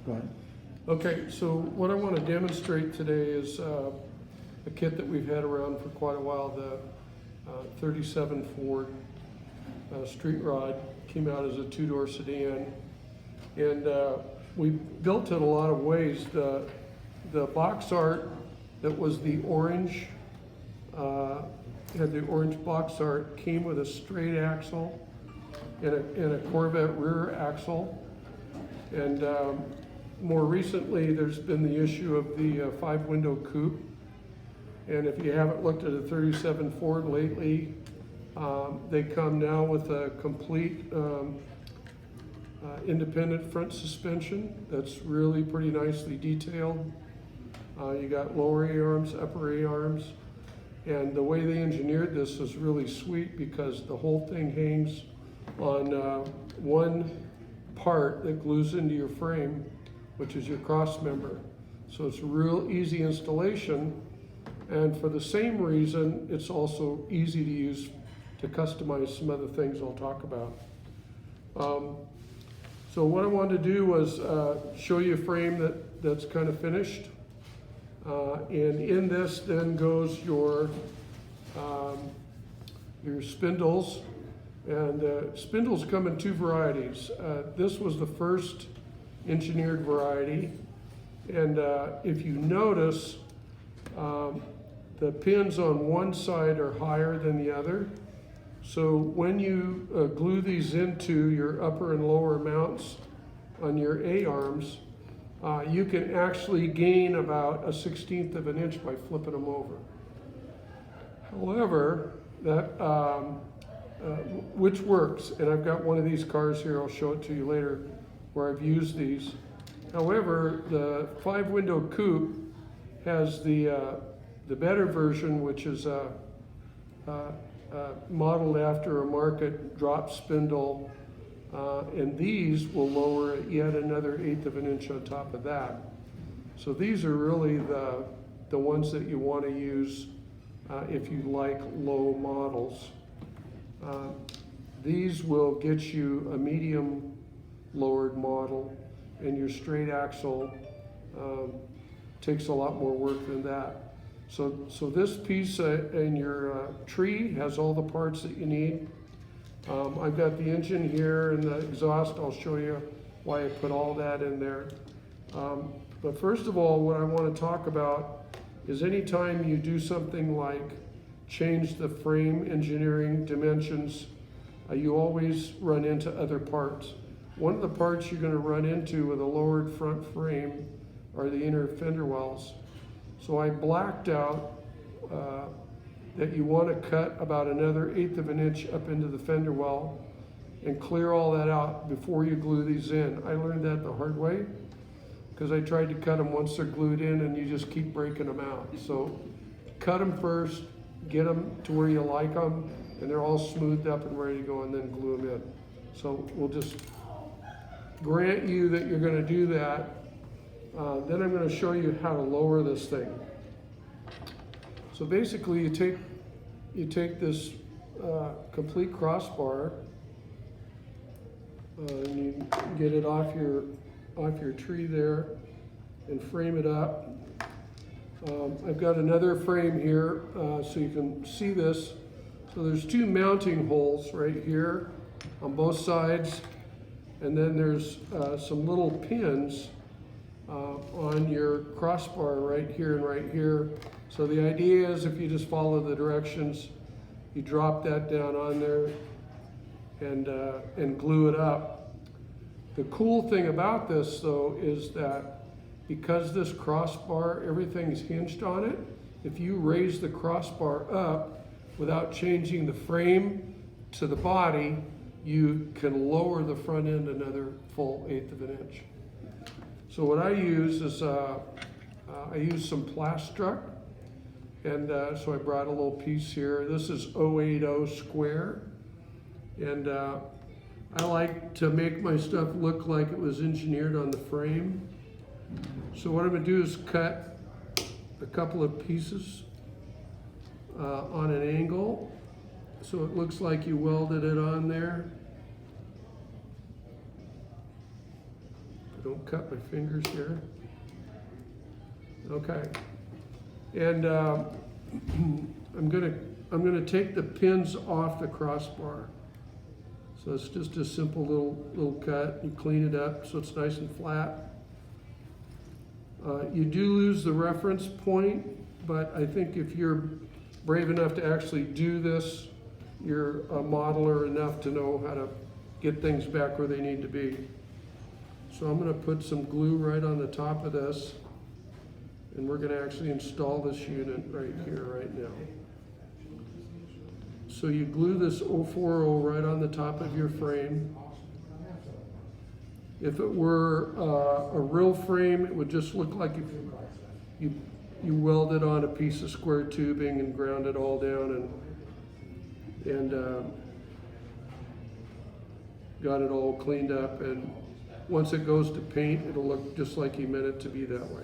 Go ahead. Okay, so what I want to demonstrate today is a kit that we've had around for quite a while, the 37 Ford Street Rod. Came out as a two-door sedan, and we built it a lot of ways. The box art that was the orange, had the orange box art, came with a straight axle and a Corvette rear axle. And more recently, there's been the issue of the 5-window coupe. And if you haven't looked at a 37 Ford lately, they come now with a complete independent front suspension that's really pretty nicely detailed. You got lower A-arms, upper A-arms. And the way they engineered this is really sweet because the whole thing hangs on one part that glues into your frame, which is your cross member. So it's a real easy installation, and for the same reason, it's also easy to use to customize some other things I'll talk about. So what I wanted to do was show you a frame that's kind of finished. And in this then goes your spindles. And spindles come in two varieties. This was the first engineered variety. And if you notice, the pins on one side are higher than the other. So when you glue these into your upper and lower mounts on your A-arms, you can actually gain about 1/16 of an inch by flipping them over. However, which works, and I've got one of these cars here, I'll show it to you later, where I've used these. However, the 5-window coupe has the better version, which is modeled after a market drop spindle, and these will lower it yet another 1/8 of an inch on top of that. So these are really the ones that you want to use if you like low models. These will get you a medium lowered model, and your straight axle takes a lot more work than that. So this piece in your tree has all the parts that you need. I've got the engine here and the exhaust. I'll show you why I put all that in there. But first of all, what I want to talk about is anytime you do something like change the frame engineering dimensions, you always run into other parts. One of the parts you're going to run into with a lowered front frame are the inner fender wells. So I blacked out that you want to cut about another 1/8 of an inch up into the fender well and clear all that out before you glue these in. I learned that the hard way because I tried to cut them once they're glued in and you just keep breaking them out. So cut them first, get them to where you like them, and they're all smoothed up and ready to go, and then glue them in. So we'll just grant you that you're going to do that. Then I'm going to show you how to lower this thing. So basically you take this complete crossbar and you get it off your tree there and frame it up. I've got another frame here so you can see this. So there's two mounting holes right here on both sides, and then there's some little pins on your crossbar right here and right here. So the idea is if you just follow the directions, you drop that down on there and glue it up. The cool thing about this though is that because this crossbar, everything's hinged on it, if you raise the crossbar up without changing the frame to the body, you can lower the front end another full 1/8 of an inch. So what I use is I use some Plastruct, and so I brought a little piece here. This is 080 square, and I like to make my stuff look like it was engineered on the frame. So what I'm going to do is cut a couple of pieces on an angle, so it looks like you welded it on there. Don't cut my fingers here. Okay. And I'm gonna take the pins off the crossbar. So it's just a simple little cut. You clean it up so it's nice and flat. You do lose the reference point, but I think if you're brave enough to actually do this, you're a modeler enough to know how to get things back where they need to be. So I'm going to put some glue right on the top of this, and we're going to actually install this unit right here, right now. So you glue this 040 right on the top of your frame. If it were a real frame, it would just look like you welded on a piece of square tubing and ground it all down and got it all cleaned up. And once it goes to paint, it'll look just like you meant it to be that way.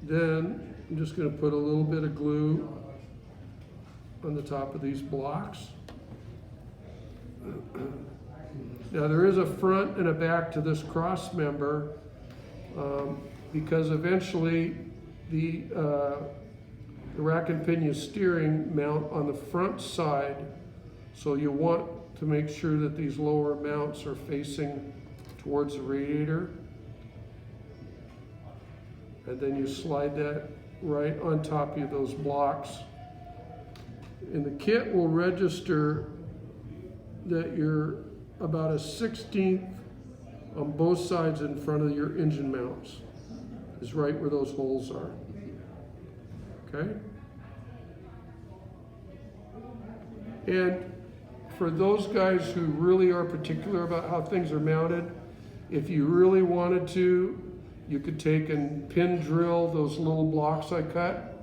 Then I'm just going to put a little bit of glue on the top of these blocks. Now there is a front and a back to this cross member because eventually the rack and pinion steering mount on the front side, so you want to make sure that these lower mounts are facing towards the radiator. And then you slide that right on top of those blocks. And the kit will register that you're about a 1/16 on both sides in front of your engine mounts, is right where those holes are. Okay? And for those guys who really are particular about how things are mounted, if you really wanted to, you could take and pin drill those little blocks I cut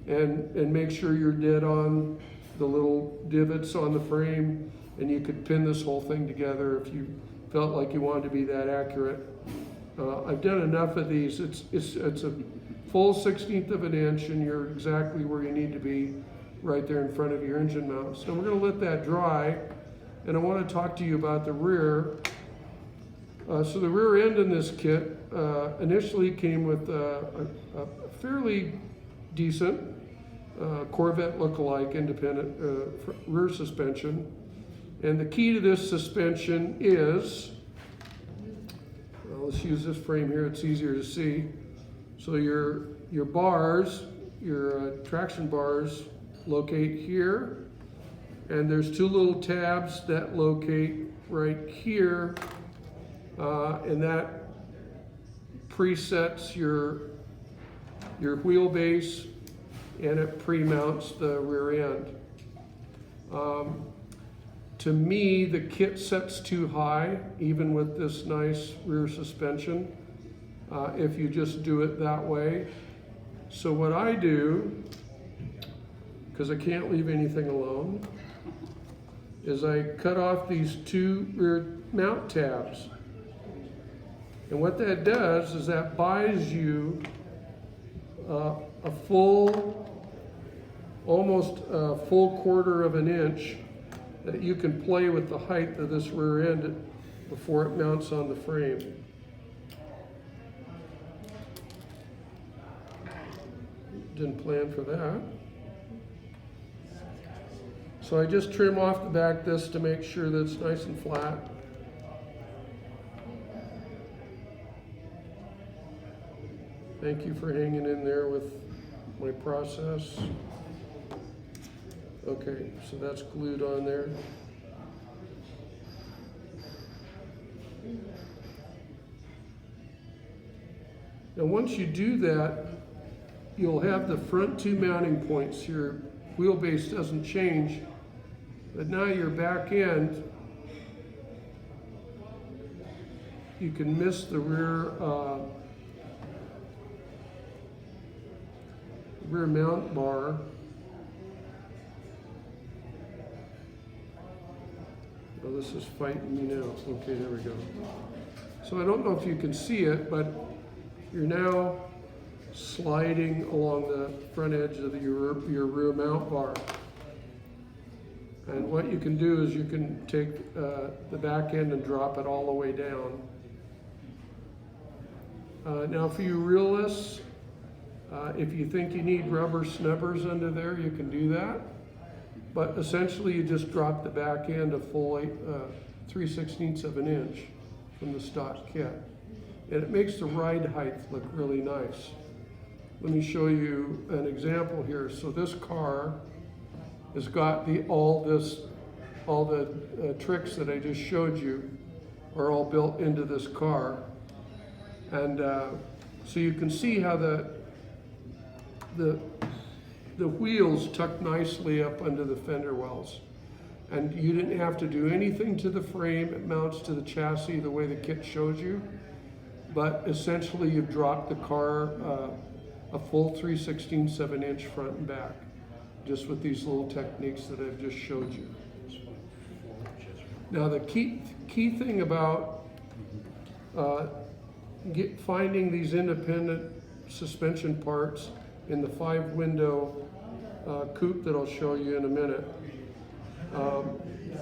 and make sure you're dead on the little divots on the frame, and you could pin this whole thing together if you felt like you wanted to be that accurate. I've done enough of these. It's a full 1/16 of an inch, and you're exactly where you need to be right there in front of your engine mounts. Now we're going to let that dry, and I want to talk to you about the rear. So the rear end in this kit initially came with a fairly decent Corvette look-alike independent rear suspension. And the key to this suspension is, well, let's use this frame here, it's easier to see. So your bars, your traction bars locate here, and there's two little tabs that locate right here, and that presets your wheelbase, and it pre-mounts the rear end. To me, the kit sets too high, even with this nice rear suspension, if you just do it that way. So what I do, because I can't leave anything alone, is I cut off these two rear mount tabs. And what that does is that buys you a full, almost a full 1/4 of an inch that you can play with the height of this rear end before it mounts on the frame. Didn't plan for that. So I just trim off the back this to make sure that it's nice and flat. Thank you for hanging in there with my process. Okay, so that's glued on there. Now once you do that, you'll have the front two mounting points. Your wheelbase doesn't change, but now your back end, you can miss the rear mount bar. Oh, this is fighting me now. Okay, there we go. So I don't know if you can see it, but you're now sliding along the front edge of your rear mount bar. And what you can do is you can take the back end and drop it all the way down. Now for you realists, if you think you need rubber snubbers under there, you can do that. But essentially you just drop the back end a full 3/16 of an inch from the stock kit. And it makes the ride height look really nice. Let me show you an example here. So this car has got all the tricks that I just showed you are all built into this car. And so you can see how the wheels tuck nicely up under the fender wells. And you didn't have to do anything to the frame. It mounts to the chassis the way the kit shows you. But essentially you've dropped the car a full 3/16 of an inch front and back, just with these little techniques that I've just showed you. Now the key thing about finding these independent suspension parts in the 5-window coupe that I'll show you in a minute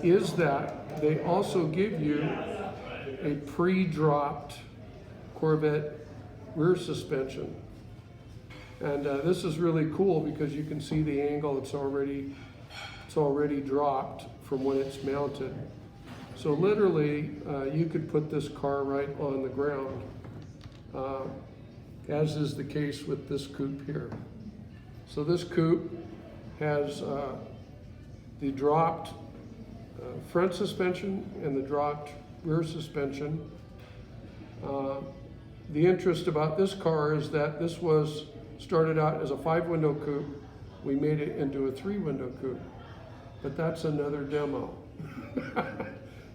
is that they also give you a pre-dropped Corvette rear suspension. And this is really cool because you can see the angle. It's already dropped from when it's mounted. So literally, you could put this car right on the ground, as is the case with this coupe here. So this coupe has the dropped front suspension and the dropped rear suspension. The interest about this car is that this was started out as a 5-window coupe. We made it into a 3-window coupe, but that's another demo.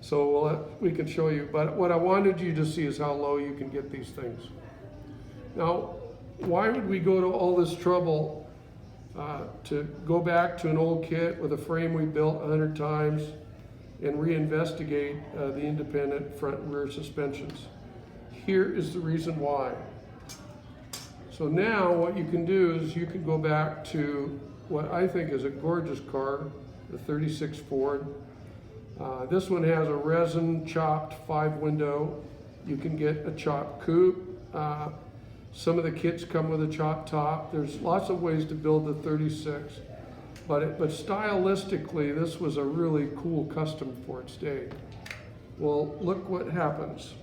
So we can show you, but what I wanted you to see is how low you can get these things. Now, why would we go to all this trouble to go back to an old kit with a frame we built 100 times and reinvestigate the independent front and rear suspensions? Here is the reason why. So now what you can do is you can go back to what I think is a gorgeous car, the 36 Ford. This one has a resin chopped 5-window. You can get a chopped coupe. Some of the kits come with a chopped top. There's lots of ways to build the 36, but stylistically, this was a really cool custom for its day. Well, look what happens.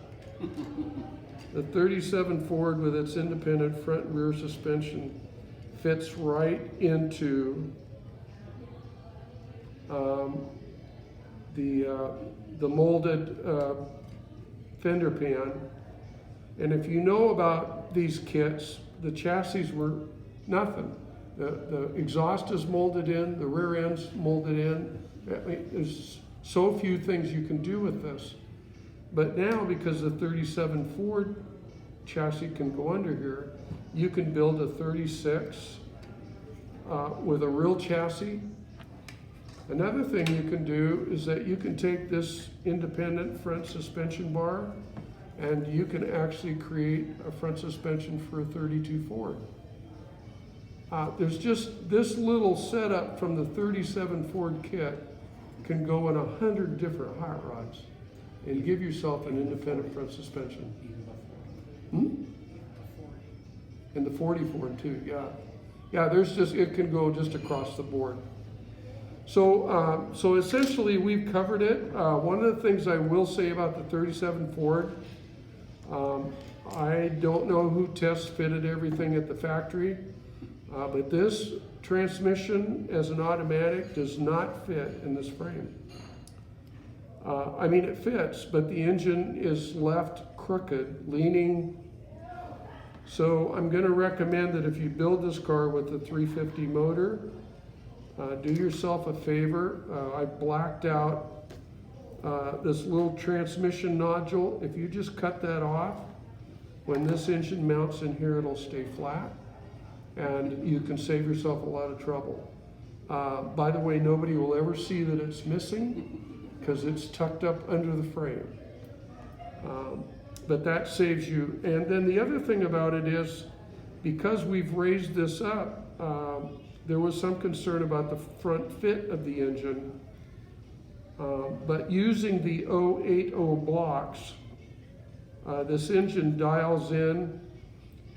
The 37 Ford with its independent front and rear suspension fits right into the molded fender pan. And if you know about these kits, the chassis were nothing. The exhaust is molded in, the rear end's molded in. I mean, there's so few things you can do with this. But now, because the 37 Ford chassis can go under here, you can build a 36 with a real chassis. Another thing you can do is that you can take this independent front suspension bar and you can actually create a front suspension for a 32 Ford. There's just this little setup from the 37 Ford kit can go in 100 different hot rods and give yourself an independent front suspension. And the 40 Ford too, yeah. Yeah, it can go just across the board. So, so essentially we've covered it. One of the things I will say about the 37 Ford, I don't know who test fitted everything at the factory, but this transmission as an automatic does not fit in this frame. I mean, it fits, but the engine is left crooked, leaning. So I'm going to recommend that if you build this car with the 350 motor, do yourself a favor. I blacked out this little transmission nodule. If you just cut that off, when this engine mounts in here, it'll stay flat, and you can save yourself a lot of trouble. By the way, nobody will ever see that it's missing because it's tucked up under the frame. But that saves you. And then the other thing about it is, because we've raised this up, there was some concern about the front fit of the engine. But using the 080 blocks, this engine dials in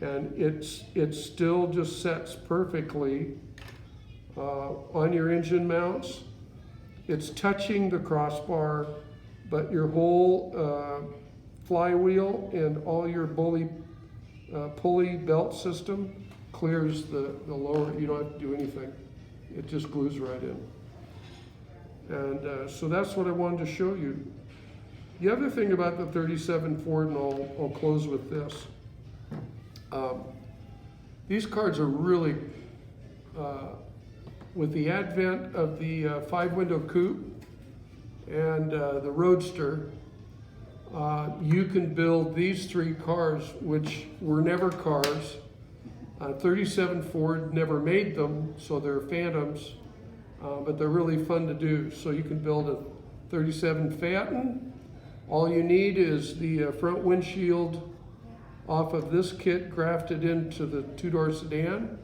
and it still just sets perfectly on your engine mounts. It's touching the crossbar, but your whole flywheel and all your pulley belt system clears the lower. You don't have to do anything. It just glues right in. And so that's what I wanted to show you. The other thing about the 37 Ford, and I'll close with this. These cars are really, with the advent of the 5-window coupe and the Roadster, you can build these 3 cars, which were never cars. 37 Ford never made them, so they're phantoms, but they're really fun to do. So you can build a 37 Phantom. All you need is the front windshield off of this kit grafted into the 2-door sedan,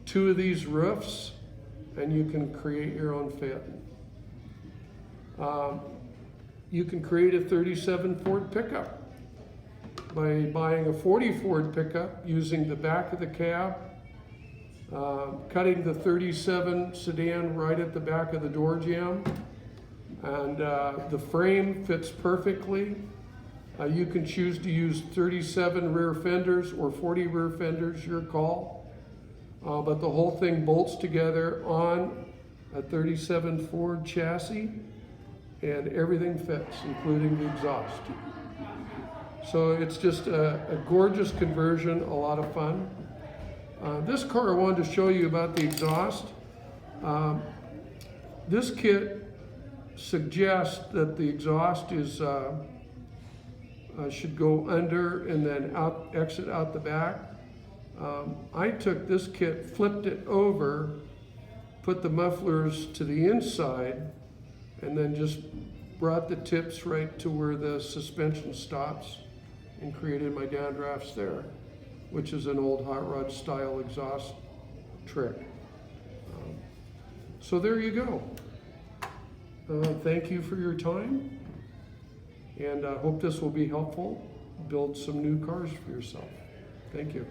2 of these roofs, and you can create your own Phantom. You can create a 37 Ford pickup by buying a 40 Ford pickup, using the back of the cab, cutting the 37 sedan right at the back of the door jamb, and the frame fits perfectly. You can choose to use 37 rear fenders or 40 rear fenders, your call. But the whole thing bolts together on a 37 Ford chassis, and everything fits, including the exhaust. So it's just a gorgeous conversion, a lot of fun. This car I wanted to show you about the exhaust. This kit suggests that the exhaust is should go under and then exit out the back. I took this kit, flipped it over, put the mufflers to the inside, and then just brought the tips right to where the suspension stops and created my downdrafts there, which is an old hot rod style exhaust trick. So there you go. Thank you for your time, and I hope this will be helpful. Build some new cars for yourself. Thank you.